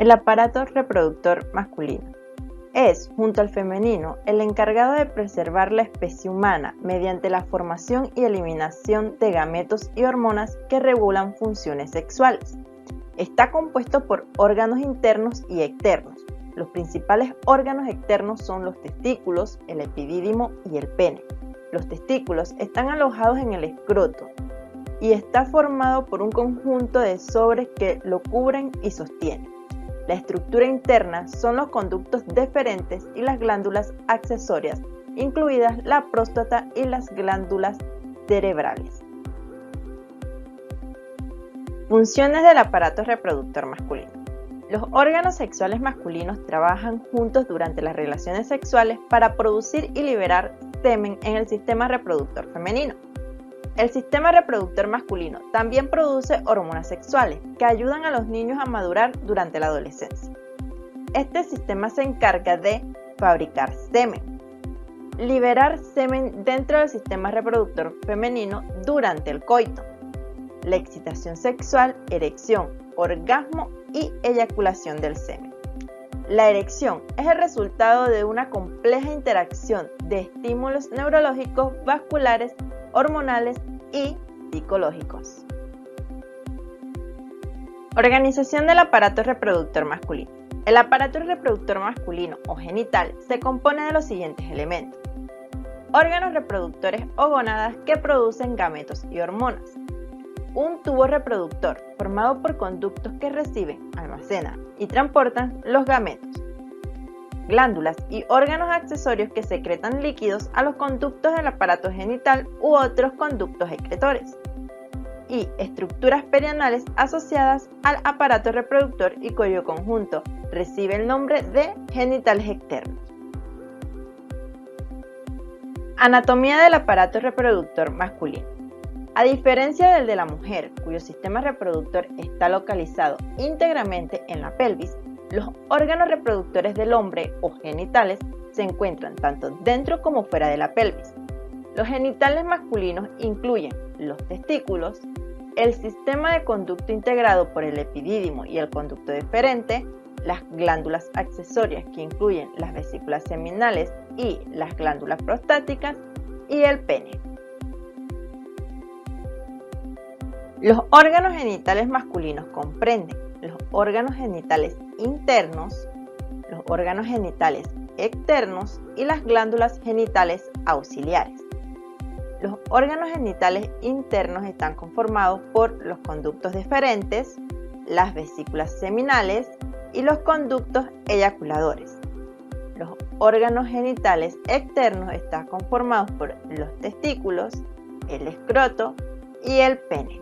El aparato reproductor masculino es, junto al femenino, el encargado de preservar la especie humana mediante la formación y eliminación de gametos y hormonas que regulan funciones sexuales. Está compuesto por órganos internos y externos. Los principales órganos externos son los testículos, el epidídimo y el pene. Los testículos están alojados en el escroto y está formado por un conjunto de sobres que lo cubren y sostienen. La estructura interna son los conductos deferentes y las glándulas accesorias, incluidas la próstata y las glándulas cerebrales. Funciones del aparato reproductor masculino. Los órganos sexuales masculinos trabajan juntos durante las relaciones sexuales para producir y liberar semen en el sistema reproductor femenino. El sistema reproductor masculino también produce hormonas sexuales que ayudan a los niños a madurar durante la adolescencia. Este sistema se encarga de fabricar semen, liberar semen dentro del sistema reproductor femenino durante el coito, la excitación sexual, erección, orgasmo y eyaculación del semen. La erección es el resultado de una compleja interacción de estímulos neurológicos, vasculares, hormonales y psicológicos. Organización del aparato reproductor masculino. El aparato reproductor masculino o genital se compone de los siguientes elementos: órganos reproductores o gónadas que producen gametos y hormonas, un tubo reproductor formado por conductos que reciben, almacenan y transportan los gametos, glándulas y órganos accesorios que secretan líquidos a los conductos del aparato genital u otros conductos excretores, y estructuras perianales asociadas al aparato reproductor y cuyo conjunto recibe el nombre de genitales externos. Anatomía del aparato reproductor masculino. A diferencia del de la mujer, cuyo sistema reproductor está localizado íntegramente en la pelvis, los órganos reproductores del hombre o genitales se encuentran tanto dentro como fuera de la pelvis. Los genitales masculinos incluyen los testículos, el sistema de conducto integrado por el epidídimo y el conducto deferente, las glándulas accesorias que incluyen las vesículas seminales y las glándulas prostáticas y el pene. Los órganos genitales masculinos comprenden los órganos genitales internos, los órganos genitales externos y las glándulas genitales auxiliares. Los órganos genitales internos están conformados por los conductos deferentes, las vesículas seminales y los conductos eyaculadores. Los órganos genitales externos están conformados por los testículos, el escroto y el pene.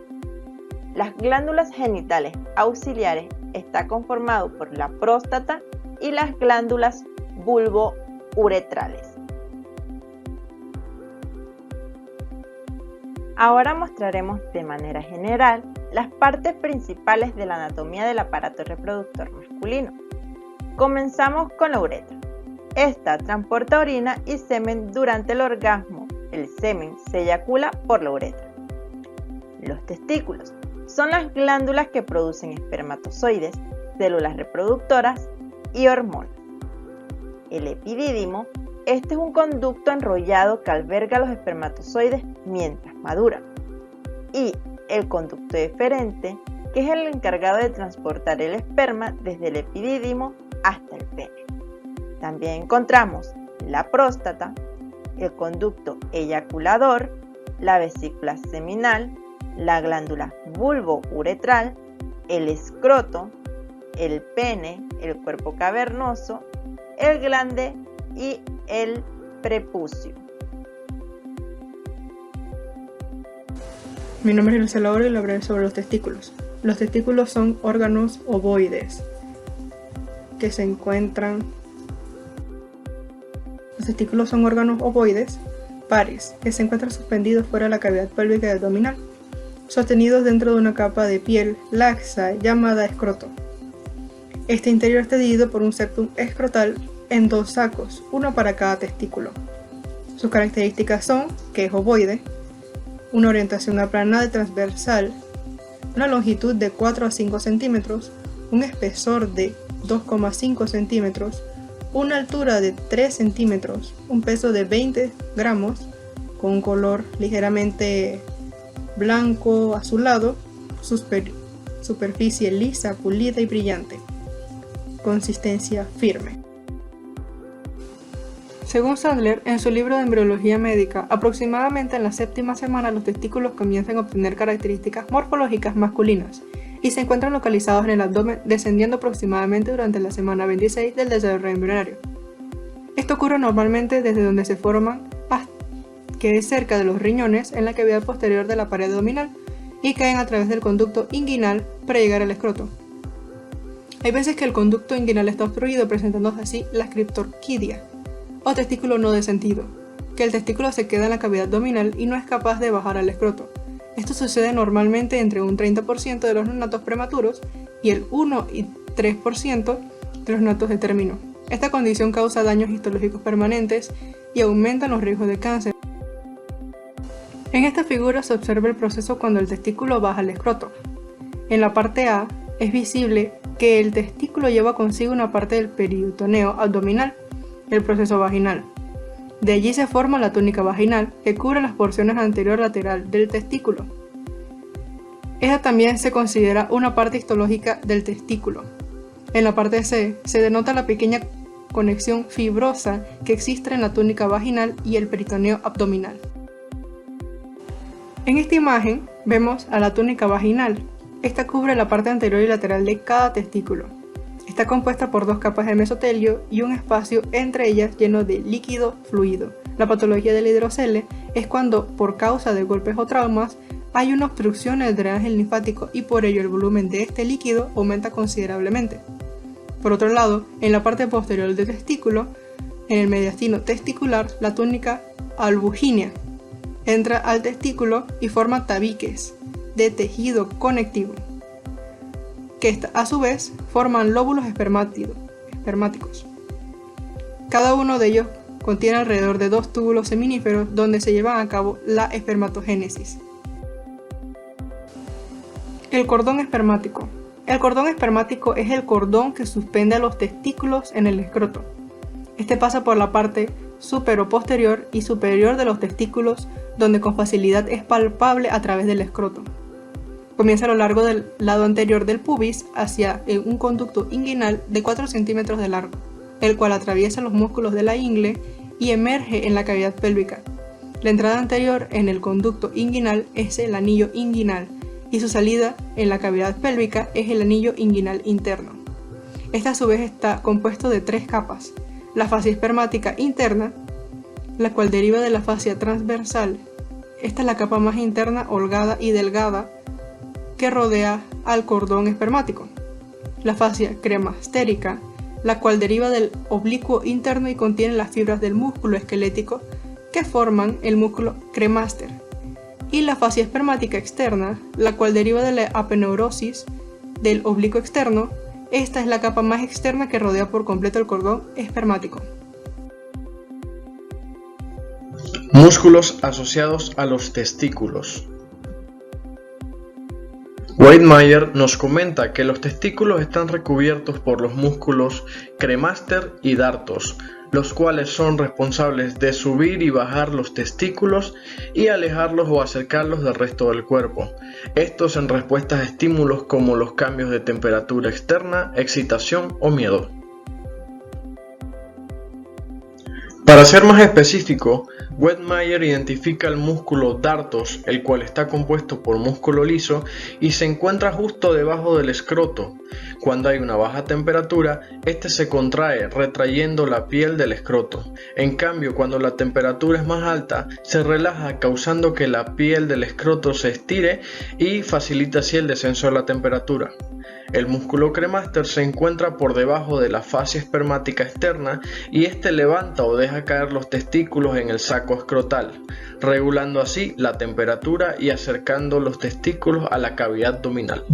Las glándulas genitales auxiliares están conformadas por la próstata y las glándulas vulvo-uretrales. Ahora mostraremos de manera general las partes principales de la anatomía del aparato reproductor masculino. Comenzamos con la uretra. Esta transporta orina y semen durante el orgasmo. El semen se eyacula por la uretra. Los testículos son las glándulas que producen espermatozoides, células reproductoras y hormonas. El epidídimo, este es un conducto enrollado que alberga los espermatozoides mientras maduran. Y el conducto deferente, que es el encargado de transportar el esperma desde el epidídimo hasta el pene. También encontramos la próstata, el conducto eyaculador, la vesícula seminal, la glándula vulvo-uretral, el escroto, el pene, el cuerpo cavernoso, el glande y el prepucio. Mi nombre es Elsa Laura y le hablaré sobre los testículos. Los testículos son órganos ovoides que se encuentran. Los testículos son órganos ovoides pares que se encuentran suspendidos fuera de la cavidad pélvica y abdominal, sostenidos dentro de una capa de piel laxa llamada escroto. Este interior está dividido por un septum escrotal en dos sacos, uno para cada testículo. Sus características son que es ovoide, una orientación aplanada y transversal, una longitud de 4 a 5 centímetros, un espesor de 2,5 centímetros, una altura de 3 centímetros, un peso de 20 gramos, con un color ligeramente blanco azulado, superficie lisa, pulida y brillante, consistencia firme. Según Sadler, en su libro de embriología médica, aproximadamente en la 7ª semana los testículos comienzan a obtener características morfológicas masculinas y se encuentran localizados en el abdomen, descendiendo aproximadamente durante la semana 26 del desarrollo embrionario. Esto ocurre normalmente desde donde se forman, que es cerca de los riñones, en la cavidad posterior de la pared abdominal, y caen a través del conducto inguinal para llegar al escroto. Hay veces que el conducto inguinal está obstruido, presentándose así la criptorquidia, o testículo no descendido, que el testículo se queda en la cavidad abdominal y no es capaz de bajar al escroto. Esto sucede normalmente entre un 30% de los neonatos prematuros y el 1 y 3% de los neonatos de término. Esta condición causa daños histológicos permanentes y aumenta los riesgos de cáncer. En esta figura se observa el proceso cuando el testículo baja al escroto. En la parte A es visible que el testículo lleva consigo una parte del peritoneo abdominal, el proceso vaginal. De allí se forma la túnica vaginal, que cubre las porciones anterior y lateral del testículo. Esta también se considera una parte histológica del testículo. En la parte C se denota la pequeña conexión fibrosa que existe en la túnica vaginal y el peritoneo abdominal. En esta imagen vemos a la túnica vaginal. Esta cubre la parte anterior y lateral de cada testículo. Está compuesta por 2 capas de mesotelio y un espacio entre ellas lleno de líquido fluido. La patología del hidrocele es cuando, por causa de golpes o traumas, hay una obstrucción en el drenaje linfático y por ello el volumen de este líquido aumenta considerablemente. Por otro lado, en la parte posterior del testículo, en el mediastino testicular, la túnica albugínea entra al testículo y forma tabiques de tejido conectivo, que a su vez forman lóbulos espermáticos. Cada uno de ellos contiene alrededor de 2 túbulos seminíferos donde se lleva a cabo la espermatogénesis. El cordón espermático. El cordón espermático es el cordón que suspende a los testículos en el escroto. Este pasa por la parte superior y superior de los testículos, donde con facilidad es palpable a través del escroto. Comienza a lo largo del lado anterior del pubis hacia un conducto inguinal de 4 centímetros de largo, el cual atraviesa los músculos de la ingle y emerge en la cavidad pélvica. La entrada anterior en el conducto inguinal es el anillo inguinal y su salida en la cavidad pélvica es el anillo inguinal interno. Este a su vez está compuesto de 3 capas: la fascia espermática interna, la cual deriva de la fascia transversal. Esta es la capa más interna, holgada y delgada que rodea al cordón espermático. La fascia cremastérica, la cual deriva del oblicuo interno y contiene las fibras del músculo esquelético que forman el músculo cremaster. Y la fascia espermática externa, la cual deriva de la apeneurosis del oblicuo externo. Esta es la capa más externa que rodea por completo el cordón espermático. Músculos asociados a los testículos. Weidmayer nos comenta que los testículos están recubiertos por los músculos cremaster y dartos, los cuales son responsables de subir y bajar los testículos y alejarlos o acercarlos del resto del cuerpo. Estos en respuesta a estímulos como los cambios de temperatura externa, excitación o miedo. Para ser más específico, Weidmayer identifica el músculo dartos, el cual está compuesto por músculo liso y se encuentra justo debajo del escroto. Cuando hay una baja temperatura, este se contrae, retrayendo la piel del escroto. En cambio, cuando la temperatura es más alta, se relaja, causando que la piel del escroto se estire y facilita así el descenso de la temperatura. El músculo cremaster se encuentra por debajo de la fascia espermática externa y este levanta o deja caer los testículos en el saco escrotal, regulando así la temperatura y acercando los testículos a la cavidad abdominal.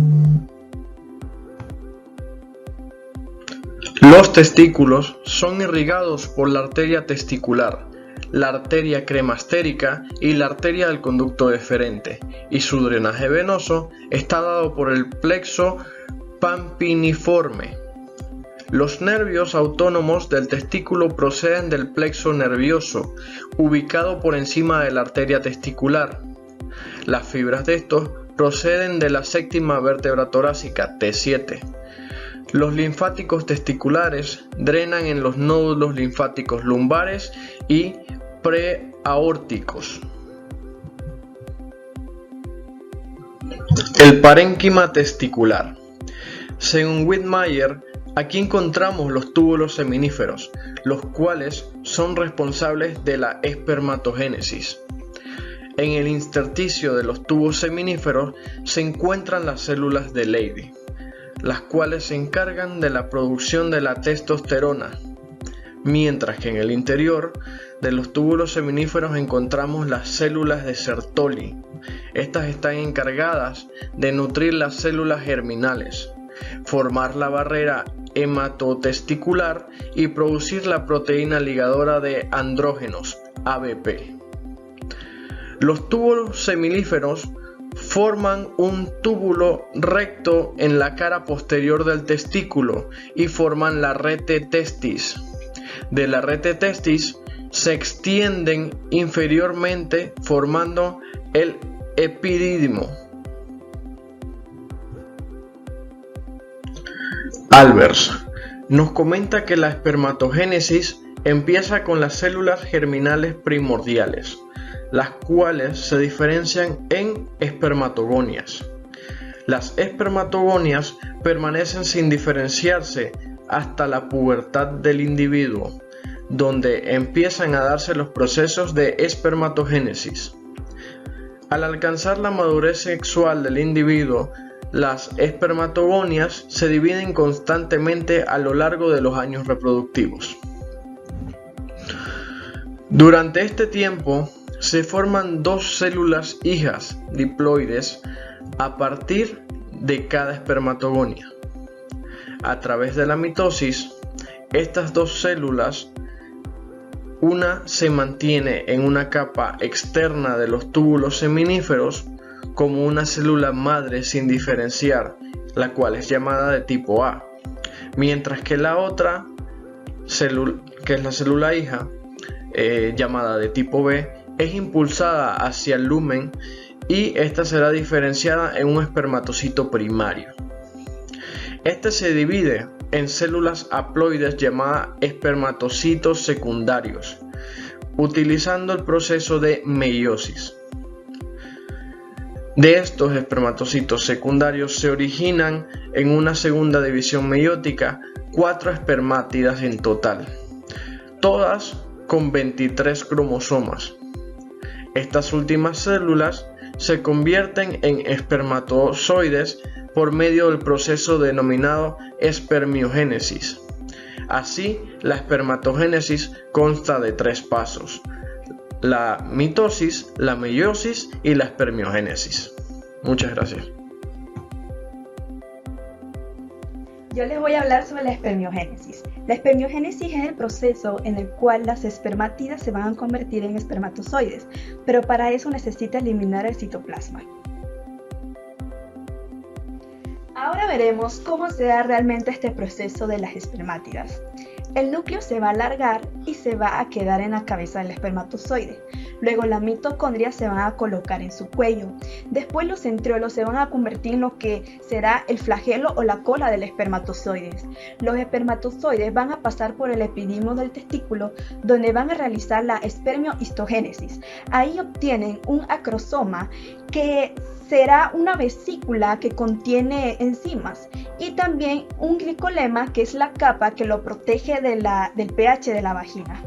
Los testículos son irrigados por la arteria testicular, la arteria cremastérica y la arteria del conducto deferente, y su drenaje venoso está dado por el plexo pampiniforme. Los nervios autónomos del testículo proceden del plexo nervioso, ubicado por encima de la arteria testicular. Las fibras de estos proceden de la séptima vértebra torácica, T7. Los linfáticos testiculares drenan en los nódulos linfáticos lumbares y preaórticos. El parénquima testicular. Según Whitmire, aquí encontramos los túbulos seminíferos, los cuales son responsables de la espermatogénesis. En el intersticio de los tubos seminíferos se encuentran las células de Leydig, las cuales se encargan de la producción de la testosterona, mientras que en el interior de los túbulos seminíferos encontramos las células de Sertoli. Estas están encargadas de nutrir las células germinales, formar la barrera hematotesticular y producir la proteína ligadora de andrógenos, ABP. Los túbulos seminíferos forman un túbulo recto en la cara posterior del testículo y forman la rete testis. De la rete testis se extienden inferiormente formando el epidídimo. Albers nos comenta que la espermatogénesis empieza con las células germinales primordiales, las cuales se diferencian en espermatogonias. Las espermatogonias permanecen sin diferenciarse hasta la pubertad del individuo, donde empiezan a darse los procesos de espermatogénesis. Al alcanzar la madurez sexual del individuo, las espermatogonias se dividen constantemente a lo largo de los años reproductivos. Durante este tiempo se forman dos células hijas diploides a partir de cada espermatogonia. A través de la mitosis, estas dos células, una se mantiene en una capa externa de los túbulos seminíferos como una célula madre sin diferenciar, la cual es llamada de tipo A, mientras que la otra, que es la célula hija, llamada de tipo B, es impulsada hacia el lumen y esta será diferenciada en un espermatocito primario. Este se divide en células haploides llamadas espermatocitos secundarios, utilizando el proceso de meiosis. De estos espermatocitos secundarios se originan en una segunda división meiótica 4 espermátidas en total, todas con 23 cromosomas. Estas últimas células se convierten en espermatozoides por medio del proceso denominado espermiogénesis. Así, la espermatogénesis consta de 3 pasos: la mitosis, la meiosis y la espermiogénesis. Muchas gracias. Yo les voy a hablar sobre la espermiogénesis. La espermiogénesis es el proceso en el cual las espermátidas se van a convertir en espermatozoides, pero para eso necesita eliminar el citoplasma. Ahora veremos cómo se da realmente este proceso de las espermátidas. El núcleo se va a alargar y se va a quedar en la cabeza del espermatozoide. Luego las mitocondrias se van a colocar en su cuello. Después los centriolos se van a convertir en lo que será el flagelo o la cola del espermatozoide. Los espermatozoides van a pasar por el epidídimo del testículo, donde van a realizar la espermiohistogénesis. Ahí obtienen un acrosoma que será una vesícula que contiene enzimas y también un glicolema, que es la capa que lo protege del pH de la vagina.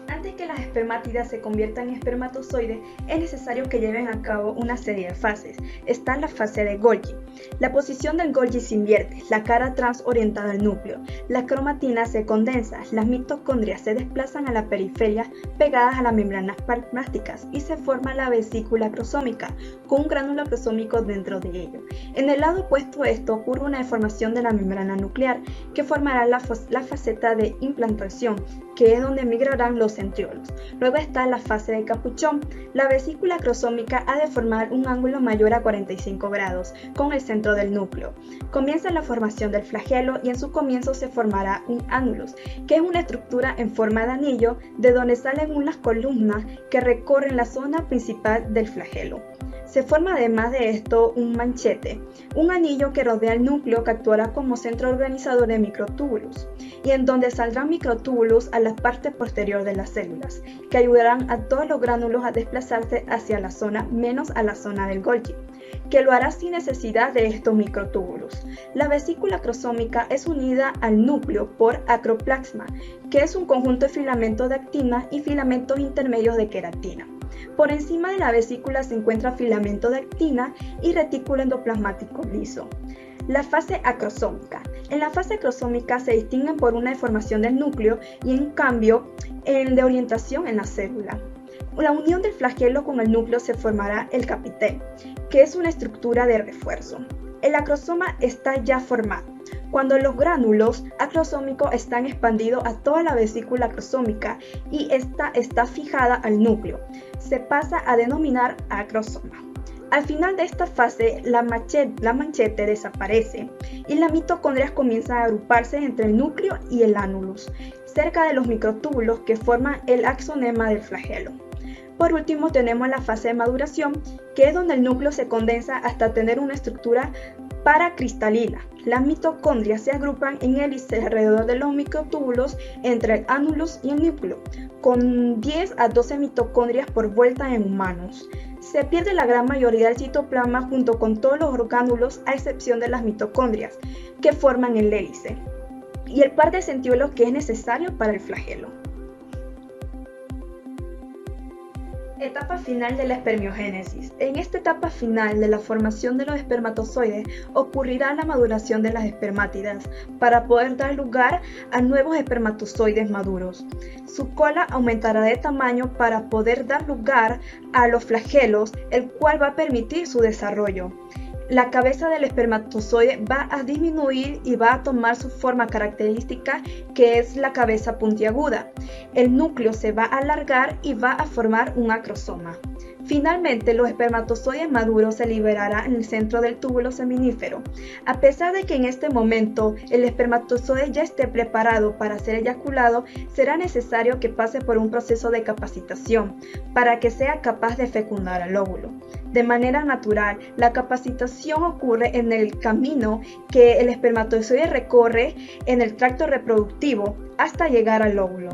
Antes que las espermátidas se conviertan en espermatozoides, es necesario que lleven a cabo una serie de fases. Está la fase de Golgi. La posición del Golgi se invierte, la cara atrás orientada al núcleo. La cromatina se condensa, las mitocondrias se desplazan a la periferia pegadas a las membranas plasmáticas y se forma la vesícula acrosómica con un gránulo acrosómico dentro de ello. En el lado opuesto a esto ocurre una deformación de la membrana nuclear que formará la faceta de implantación, que es donde migrarán los centriolos. folíolos. Luego está la fase de capuchón. La vesícula acrosómica ha de formar un ángulo mayor a 45 grados con el centro del núcleo. Comienza la formación del flagelo y en su comienzo se formará un annulus, que es una estructura en forma de anillo de donde salen unas columnas que recorren la zona principal del flagelo. Se forma además de esto un manchete, un anillo que rodea el núcleo que actuará como centro organizador de microtúbulos, y en donde saldrán microtúbulos a la parte posterior de las células, que ayudarán a todos los gránulos a desplazarse hacia la zona menos a la zona del Golgi, que lo hará sin necesidad de estos microtúbulos. La vesícula acrosómica es unida al núcleo por acroplasma, que es un conjunto de filamentos de actina y filamentos intermedios de queratina. Por encima de la vesícula se encuentra filamento de actina y retículo endoplasmático liso. La fase acrosómica. En la fase acrosómica se distinguen por una deformación del núcleo y en cambio de orientación en la célula. La unión del flagelo con el núcleo se formará el capitel, que es una estructura de refuerzo. El acrosoma está ya formado cuando los gránulos acrosómicos están expandidos a toda la vesícula acrosómica y esta está fijada al núcleo. Se pasa a denominar acrosoma. Al final de esta fase, la manchete desaparece y las mitocondrias comienzan a agruparse entre el núcleo y el annulus, cerca de los microtúbulos que forman el axonema del flagelo. Por último tenemos la fase de maduración, que es donde el núcleo se condensa hasta tener una estructura paracristalina. Las mitocondrias se agrupan en hélices alrededor de los microtúbulos entre el annulus y el núcleo, con 10 a 12 mitocondrias por vuelta en humanos. Se pierde la gran mayoría del citoplasma junto con todos los orgánulos a excepción de las mitocondrias, que forman el hélice, y el par de centriolos que es necesario para el flagelo. Etapa final de la espermiogénesis. En esta etapa final de la formación de los espermatozoides ocurrirá la maduración de las espermátidas para poder dar lugar a nuevos espermatozoides maduros. Su cola aumentará de tamaño para poder dar lugar a los flagelos, el cual va a permitir su desarrollo. La cabeza del espermatozoide va a disminuir y va a tomar su forma característica, que es la cabeza puntiaguda. El núcleo se va a alargar y va a formar un acrosoma. Finalmente, los espermatozoides maduros se liberarán en el centro del túbulo seminífero. A pesar de que en este momento el espermatozoide ya esté preparado para ser eyaculado, será necesario que pase por un proceso de capacitación para que sea capaz de fecundar al óvulo. De manera natural, la capacitación ocurre en el camino que el espermatozoide recorre en el tracto reproductivo hasta llegar al óvulo.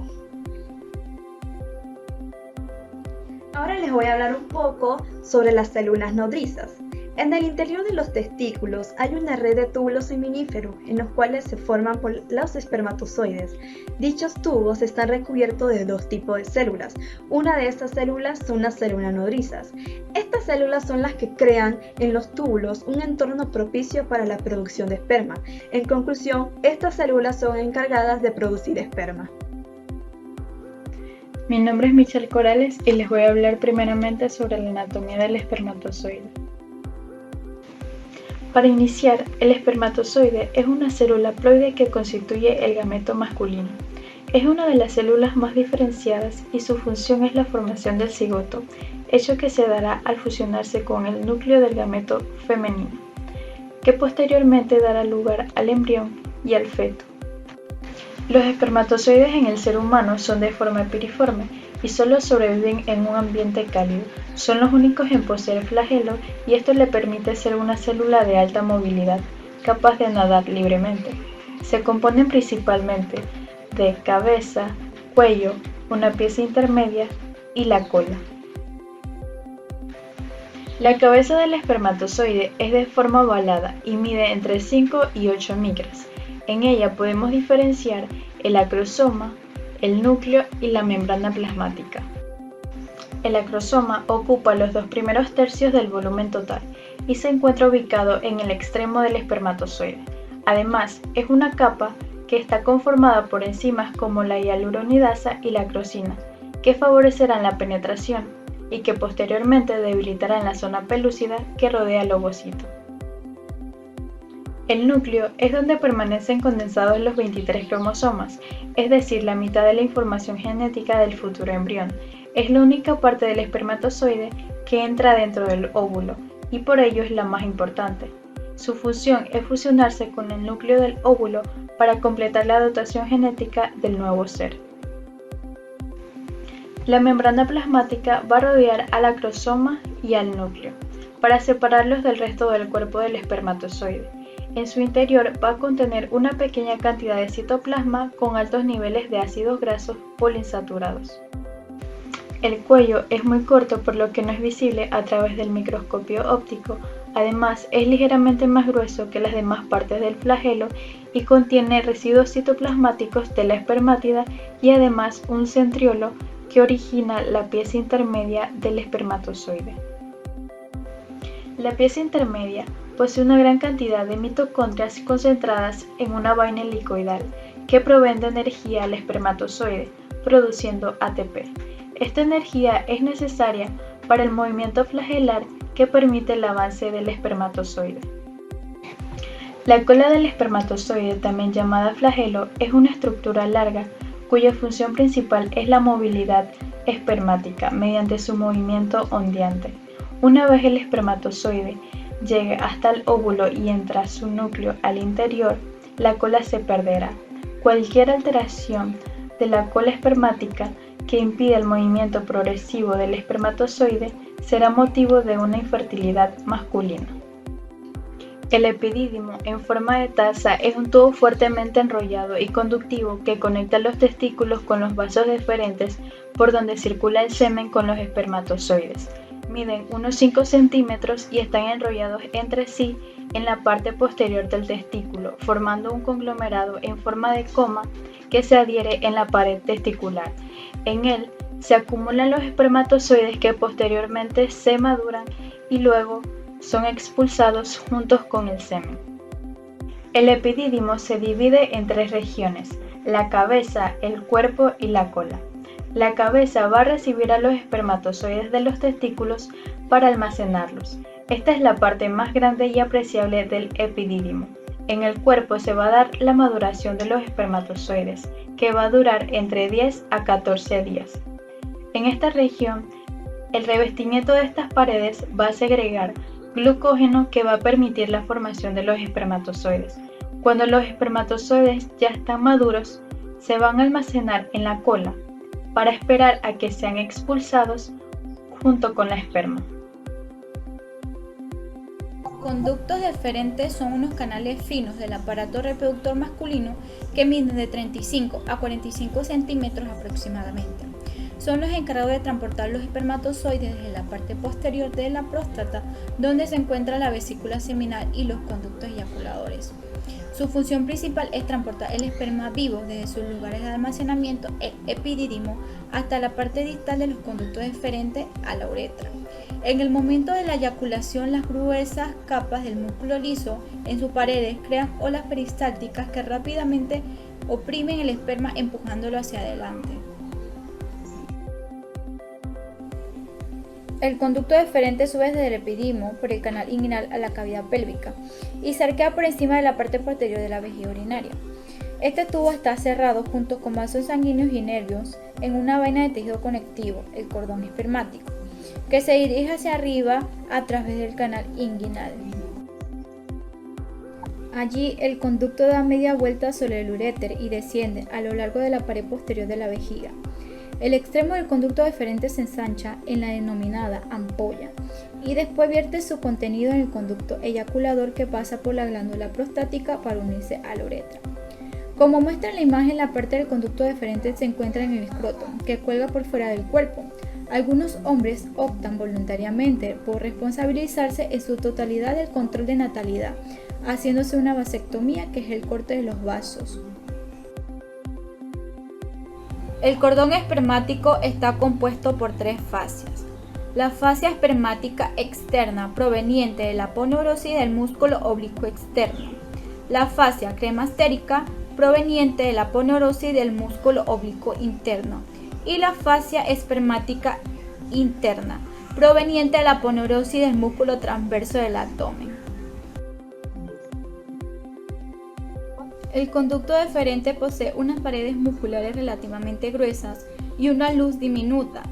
Ahora les voy a hablar un poco sobre las células nodrizas. En el interior de los testículos hay una red de túbulos seminíferos en los cuales se forman por los espermatozoides. Dichos tubos están recubiertos de dos tipos de células. Una de estas células son las células nodrizas. Estas células son las que crean en los túbulos un entorno propicio para la producción de esperma. En conclusión, estas células son encargadas de producir esperma. Mi nombre es Michelle Corales y les voy a hablar primeramente sobre la anatomía del espermatozoide. Para iniciar, el espermatozoide es una célula ploide que constituye el gameto masculino. Es una de las células más diferenciadas y su función es la formación del cigoto, hecho que se dará al fusionarse con el núcleo del gameto femenino, que posteriormente dará lugar al embrión y al feto. Los espermatozoides en el ser humano son de forma piriforme y solo sobreviven en un ambiente cálido. Son los únicos en poseer flagelo y esto le permite ser una célula de alta movilidad, capaz de nadar libremente. Se componen principalmente de cabeza, cuello, una pieza intermedia y la cola. La cabeza del espermatozoide es de forma ovalada y mide entre 5 y 8 micras. En ella podemos diferenciar el acrosoma, el núcleo y la membrana plasmática. El acrosoma ocupa los 2 primeros tercios del volumen total y se encuentra ubicado en el extremo del espermatozoide. Además, es una capa que está conformada por enzimas como la hialuronidasa y la acrosina, que favorecerán la penetración y que posteriormente debilitarán la zona pelúcida que rodea el ovocito. El núcleo es donde permanecen condensados los 23 cromosomas, es decir, la mitad de la información genética del futuro embrión. Es la única parte del espermatozoide que entra dentro del óvulo y por ello es la más importante. Su función es fusionarse con el núcleo del óvulo para completar la dotación genética del nuevo ser. La membrana plasmática va a rodear al acrosoma y al núcleo para separarlos del resto del cuerpo del espermatozoide. En su interior va a contener una pequeña cantidad de citoplasma con altos niveles de ácidos grasos poliinsaturados. El cuello es muy corto por lo que no es visible a través del microscopio óptico. Además, es ligeramente más grueso que las demás partes del flagelo y contiene residuos citoplasmáticos de la espermátida y además un centriolo que origina la pieza intermedia del espermatozoide. La pieza intermedia posee una gran cantidad de mitocondrias concentradas en una vaina helicoidal que proveen de energía al espermatozoide, produciendo ATP. Esta energía es necesaria para el movimiento flagelar que permite el avance del espermatozoide. La cola del espermatozoide, también llamada flagelo, es una estructura larga cuya función principal es la movilidad espermática mediante su movimiento ondeante. Una vez el espermatozoide llegue hasta el óvulo y entra su núcleo al interior, la cola se perderá. Cualquier alteración de la cola espermática que impida el movimiento progresivo del espermatozoide será motivo de una infertilidad masculina. El epidídimo en forma de taza es un tubo fuertemente enrollado y conductivo que conecta los testículos con los vasos deferentes por donde circula el semen con los espermatozoides. Miden unos 5 centímetros y están enrollados entre sí en la parte posterior del testículo, formando un conglomerado en forma de coma que se adhiere en la pared testicular. En él se acumulan los espermatozoides que posteriormente se maduran y luego son expulsados juntos con el semen. El epidídimo se divide en 3 regiones: la cabeza, el cuerpo y la cola. La cabeza va a recibir a los espermatozoides de los testículos para almacenarlos. Esta es la parte más grande y apreciable del epidídimo. En el cuerpo se va a dar la maduración de los espermatozoides, que va a durar entre 10 a 14 días. En esta región, el revestimiento de estas paredes va a segregar glucógeno que va a permitir la formación de los espermatozoides. Cuando los espermatozoides ya están maduros, se van a almacenar en la cola para esperar a que sean expulsados junto con la esperma. Conductos deferentes son unos canales finos del aparato reproductor masculino que miden de 35 a 45 centímetros aproximadamente. Son los encargados de transportar los espermatozoides desde la parte posterior de la próstata, donde se encuentra la vesícula seminal y los conductos eyaculadores. Su función principal es transportar el esperma vivo desde sus lugares de almacenamiento, el epidídimo, hasta la parte distal de los conductos deferentes a la uretra. En el momento de la eyaculación, las gruesas capas del músculo liso en sus paredes crean olas peristálticas que rápidamente oprimen el esperma empujándolo hacia adelante. El conducto deferente sube desde el epidídimo por el canal inguinal a la cavidad pélvica y se arquea por encima de la parte posterior de la vejiga urinaria. Este tubo está cerrado junto con vasos sanguíneos y nervios en una vaina de tejido conectivo, el cordón espermático, que se dirige hacia arriba a través del canal inguinal. Allí el conducto da media vuelta sobre el uréter y desciende a lo largo de la pared posterior de la vejiga. El extremo del conducto deferente se ensancha en la denominada ampolla y después vierte su contenido en el conducto eyaculador que pasa por la glándula prostática para unirse a la uretra. Como muestra en la imagen, la parte del conducto deferente se encuentra en el escroto, que cuelga por fuera del cuerpo. Algunos hombres optan voluntariamente por responsabilizarse en su totalidad del control de natalidad, haciéndose una vasectomía, que es el corte de los vasos. El cordón espermático está compuesto por 3 fascias. La fascia espermática externa, proveniente de la aponeurosis del músculo oblicuo externo. La fascia cremastérica, proveniente de la aponeurosis del músculo oblicuo interno. Y la fascia espermática interna, proveniente de la aponeurosis del músculo transverso del abdomen. El conducto deferente posee unas paredes musculares relativamente gruesas y una luz diminuta,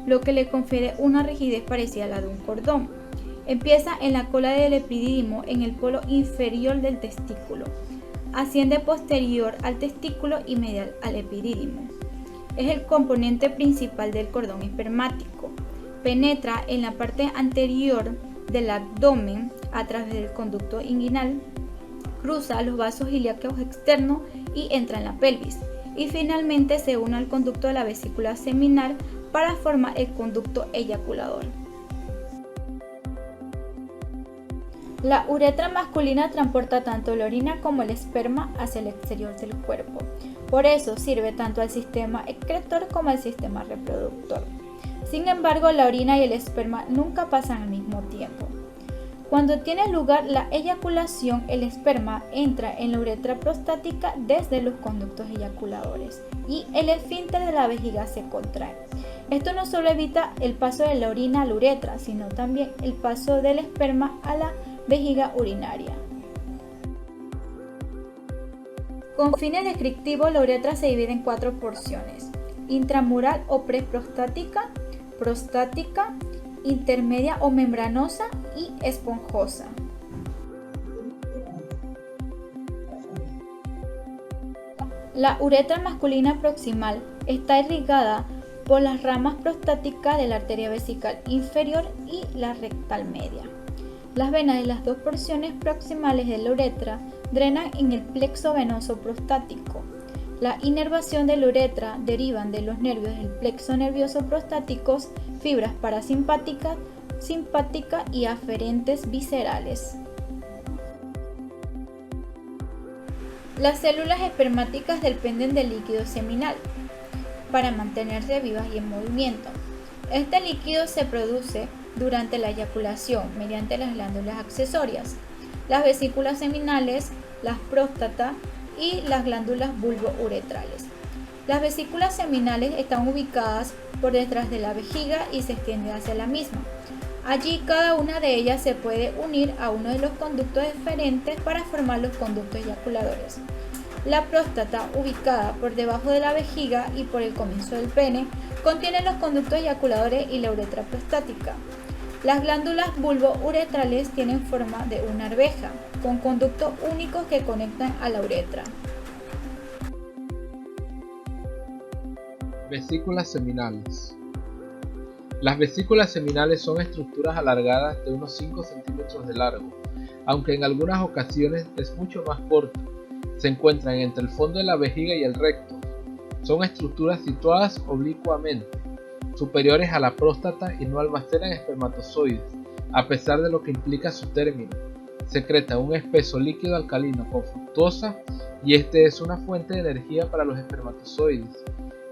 lo que le confiere una rigidez parecida a la de un cordón. Empieza en la cola del epidídimo en el polo inferior del testículo. Asciende posterior al testículo y medial al epidídimo. Es el componente principal del cordón espermático. Penetra en la parte anterior del abdomen a través del conducto inguinal, cruza los vasos ilíacos externos y entra en la pelvis. Y finalmente se une al conducto de la vesícula seminal para formar el conducto eyaculador. La uretra masculina transporta tanto la orina como el esperma hacia el exterior del cuerpo. Por eso sirve tanto al sistema excretor como al sistema reproductor. Sin embargo, la orina y el esperma nunca pasan al mismo tiempo. Cuando tiene lugar la eyaculación, el esperma entra en la uretra prostática desde los conductos eyaculadores y el esfínter de la vejiga se contrae. Esto no solo evita el paso de la orina a la uretra, sino también el paso del esperma a la vejiga urinaria. Con fines descriptivos, la uretra se divide en 4 porciones: intramural o preprostática, prostática, intermedia o membranosa y esponjosa. La uretra masculina proximal está irrigada por las ramas prostáticas de la arteria vesical inferior y la rectal media. Las venas de las 2 porciones proximales de la uretra drenan en el plexo venoso prostático. La inervación de la uretra derivan de los nervios del plexo nervioso prostáticos, fibras parasimpáticas, simpáticas y aferentes viscerales. Las células espermáticas dependen del líquido seminal para mantenerse vivas y en movimiento. Este líquido se produce durante la eyaculación mediante las glándulas accesorias, las vesículas seminales, las próstatas y las glándulas bulbouretrales. Las vesículas seminales están ubicadas por detrás de la vejiga y se extienden hacia la misma. Allí cada una de ellas se puede unir a uno de los conductos deferentes para formar los conductos eyaculadores. La próstata, ubicada por debajo de la vejiga y por el comienzo del pene, contiene los conductos eyaculadores y la uretra prostática. Las glándulas bulbouretrales tienen forma de una arveja, con conductos únicos que conectan a la uretra. Vesículas seminales. Las vesículas seminales son estructuras alargadas de unos 5 centímetros de largo, aunque en algunas ocasiones es mucho más corta. Se encuentran entre el fondo de la vejiga y el recto. Son estructuras situadas oblicuamente, superiores a la próstata y no almacenan espermatozoides, a pesar de lo que implica su término. Secreta un espeso líquido alcalino con fructosa y este es una fuente de energía para los espermatozoides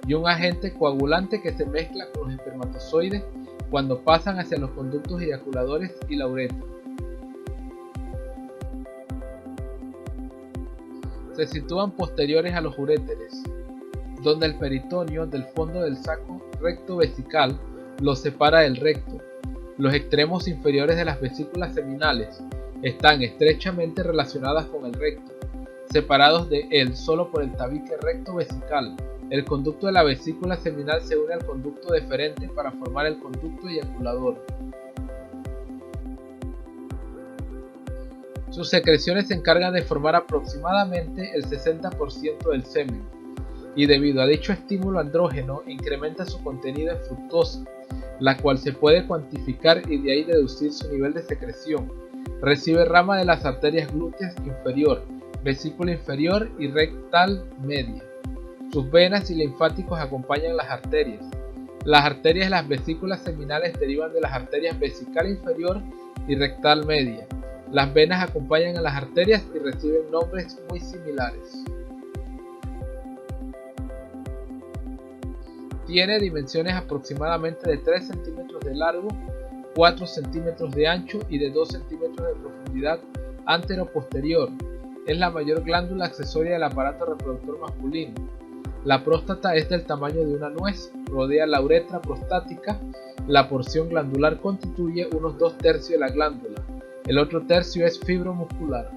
y un agente coagulante que se mezcla con los espermatozoides cuando pasan hacia los conductos eyaculadores y la uretra. Se sitúan posteriores a los uréteres, donde el peritoneo del fondo del saco recto vesical los separa del recto. Los extremos inferiores de las vesículas seminales están estrechamente relacionadas con el recto, separados de él solo por el tabique recto vesical. El conducto de la vesícula seminal se une al conducto deferente para formar el conducto eyaculador. Sus secreciones se encargan de formar aproximadamente el 60% del semen, y debido a dicho estímulo andrógeno incrementa su contenido en fructosa, la cual se puede cuantificar y de ahí deducir su nivel de secreción. Recibe rama de las arterias glúteas inferior, vesícula inferior y rectal media. Sus venas y linfáticos acompañan las arterias. Las arterias de las vesículas seminales derivan de las arterias vesical inferior y rectal media. Las venas acompañan a las arterias y reciben nombres muy similares. Tiene dimensiones aproximadamente de 3 centímetros de largo, 4 centímetros de ancho y de 2 centímetros de profundidad antero-posterior. Es la mayor glándula accesoria del aparato reproductor masculino. La próstata es del tamaño de una nuez, rodea la uretra prostática. La porción glandular constituye unos 2/3 de la glándula. El otro tercio es fibromuscular.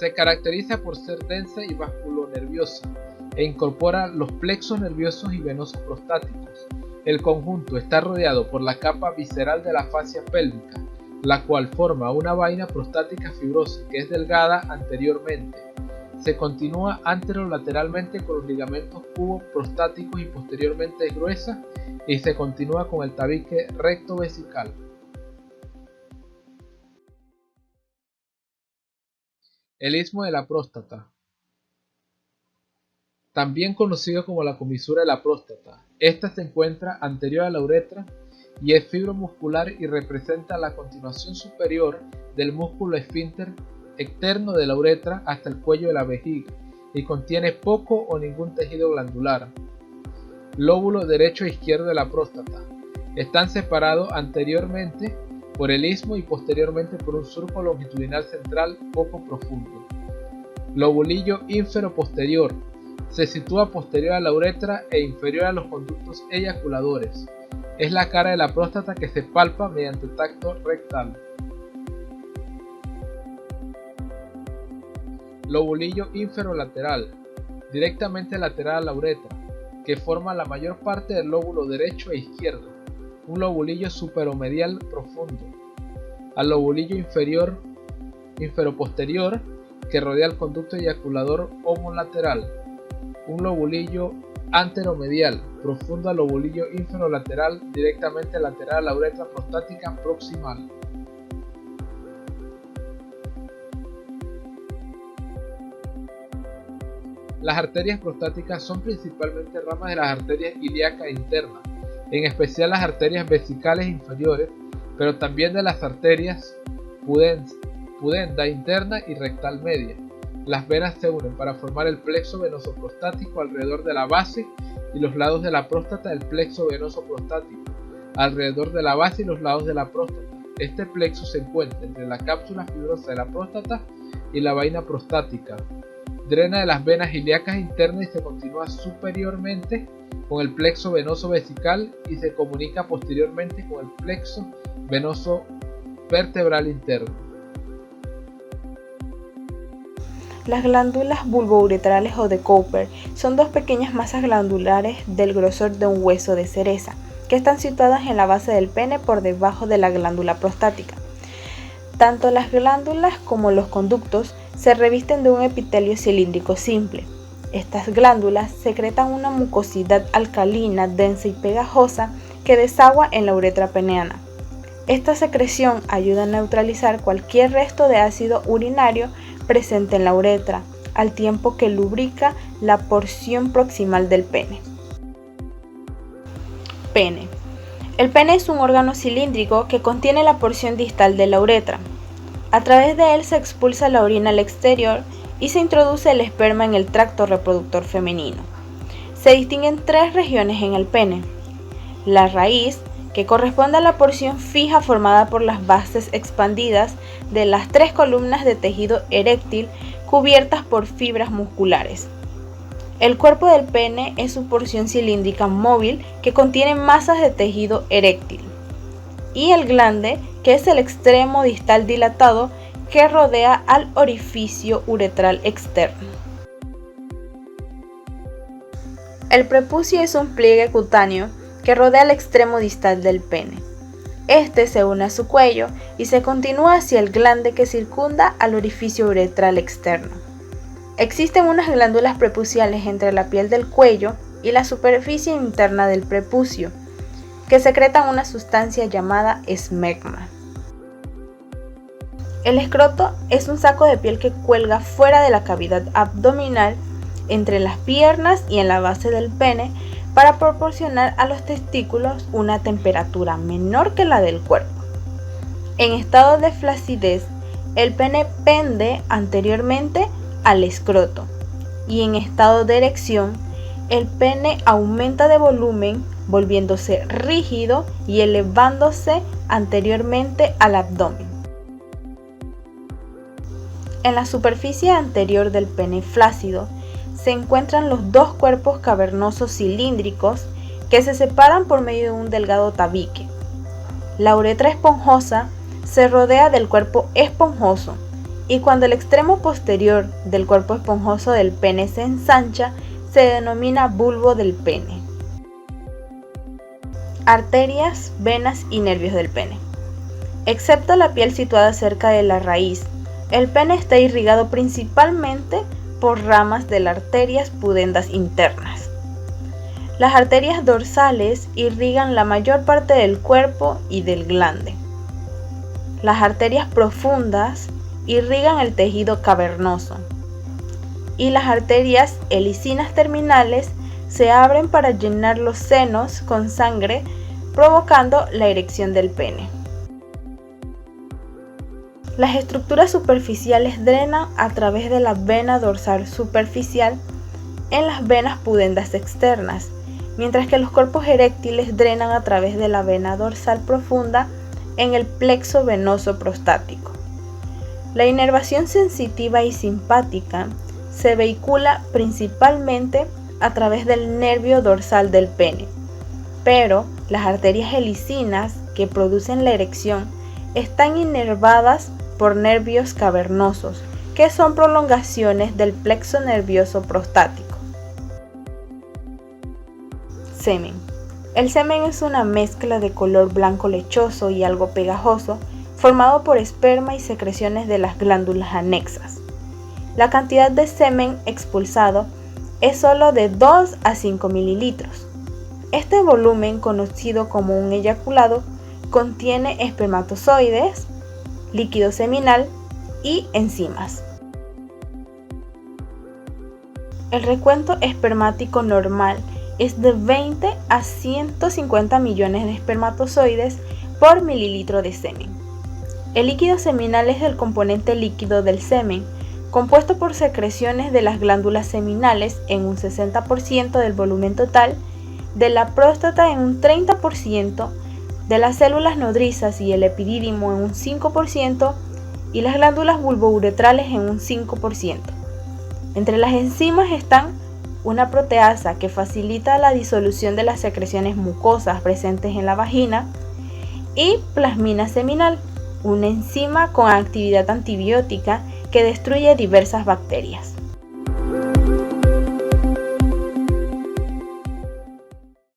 Se caracteriza por ser densa y vasculonerviosa e incorpora los plexos nerviosos y venosos prostáticos. El conjunto está rodeado por la capa visceral de la fascia pélvica, la cual forma una vaina prostática fibrosa que es delgada anteriormente. Se continúa anterolateralmente con los ligamentos pubo-prostáticos y posteriormente es gruesa y se continúa con el tabique recto-vesical. El istmo de la próstata, también conocido como la comisura de la próstata. Esta se encuentra anterior a la uretra y es fibromuscular y representa la continuación superior del músculo esfínter externo de la uretra hasta el cuello de la vejiga y contiene poco o ningún tejido glandular. Lóbulo derecho e izquierdo de la próstata. Están separados anteriormente por el istmo y posteriormente por un surco longitudinal central poco profundo. Lobulillo ínfero posterior. Se sitúa posterior a la uretra e inferior a los conductos eyaculadores. Es la cara de la próstata que se palpa mediante tacto rectal. Lobulillo inferolateral, directamente lateral a la uretra, que forma la mayor parte del lóbulo derecho e izquierdo. Un lobulillo superomedial profundo. Al lobulillo inferoposterior, que rodea el conducto eyaculador homolateral. Un lobulillo anteromedial, profundo al lobulillo inferolateral, directamente lateral a la uretra prostática proximal. Las arterias prostáticas son principalmente ramas de las arterias ilíacas internas, en especial las arterias vesicales inferiores, pero también de las arterias pudenda interna y rectal media. Las venas se unen para formar el plexo venoso prostático alrededor de la base y los lados de la próstata del plexo venoso prostático, alrededor de la base y los lados de la próstata. Este plexo se encuentra entre la cápsula fibrosa de la próstata y la vaina prostática. Drena de las venas ilíacas internas y se continúa superiormente con el plexo venoso vesical y se comunica posteriormente con el plexo venoso vertebral interno. Las glándulas bulbouretrales o de Cooper son dos pequeñas masas glandulares del grosor de un hueso de cereza, que están situadas en la base del pene por debajo de la glándula prostática. Tanto las glándulas como los conductos se revisten de un epitelio cilíndrico simple. Estas glándulas secretan una mucosidad alcalina, densa y pegajosa que desagua en la uretra peneana. Esta secreción ayuda a neutralizar cualquier resto de ácido urinario presente en la uretra, al tiempo que lubrica la porción proximal del pene. Pene. El pene es un órgano cilíndrico que contiene la porción distal de la uretra. A través de él se expulsa la orina al exterior y se introduce el esperma en el tracto reproductor femenino. Se distinguen tres regiones en el pene: la raíz, que corresponde a la porción fija formada por las bases expandidas de las tres columnas de tejido eréctil cubiertas por fibras musculares. El cuerpo del pene es su porción cilíndrica móvil que contiene masas de tejido eréctil. Y el glande, que es el extremo distal dilatado que rodea al orificio uretral externo. El prepucio es un pliegue cutáneo que rodea el extremo distal del pene. Este se une a su cuello y se continúa hacia el glande que circunda al orificio uretral externo. Existen unas glándulas prepuciales entre la piel del cuello y la superficie interna del prepucio, que secretan una sustancia llamada esmegma. El escroto es un saco de piel que cuelga fuera de la cavidad abdominal, entre las piernas y en la base del pene, para proporcionar a los testículos una temperatura menor que la del cuerpo. En estado de flacidez, el pene pende anteriormente al escroto, y en estado de erección, el pene aumenta de volumen, volviéndose rígido y elevándose anteriormente al abdomen. En la superficie anterior del pene flácido se encuentran los dos cuerpos cavernosos cilíndricos que se separan por medio de un delgado tabique. La uretra esponjosa se rodea del cuerpo esponjoso y cuando el extremo posterior del cuerpo esponjoso del pene se ensancha, se denomina bulbo del pene. Arterias, venas y nervios del pene. Excepto la piel situada cerca de la raíz, el pene está irrigado principalmente por ramas de las arterias pudendas internas. Las arterias dorsales irrigan la mayor parte del cuerpo y del glande. Las arterias profundas irrigan el tejido cavernoso. Y las arterias helicinas terminales se abren para llenar los senos con sangre, provocando la erección del pene. Las estructuras superficiales drenan a través de la vena dorsal superficial en las venas pudendas externas, mientras que los cuerpos eréctiles drenan a través de la vena dorsal profunda en el plexo venoso prostático. La inervación sensitiva y simpática se vehicula principalmente a través del nervio dorsal del pene, pero las arterias helicinas que producen la erección están inervadas por nervios cavernosos, que son prolongaciones del plexo nervioso prostático. Semen. El semen es una mezcla de color blanco lechoso y algo pegajoso, formado por esperma y secreciones de las glándulas anexas. La cantidad de semen expulsado es solo de 2 a 5 mililitros. Este volumen, conocido como un eyaculado, contiene espermatozoides, líquido seminal y enzimas. El recuento espermático normal es de 20 a 150 millones de espermatozoides por mililitro de semen. El líquido seminal es el componente líquido del semen, compuesto por secreciones de las glándulas seminales en un 60% del volumen total, de la próstata en un 30%, de las células nodrizas y el epidídimo en un 5% y las glándulas bulbouretrales en un 5%. Entre las enzimas están una proteasa que facilita la disolución de las secreciones mucosas presentes en la vagina y plasmina seminal, una enzima con actividad antibiótica que destruye diversas bacterias.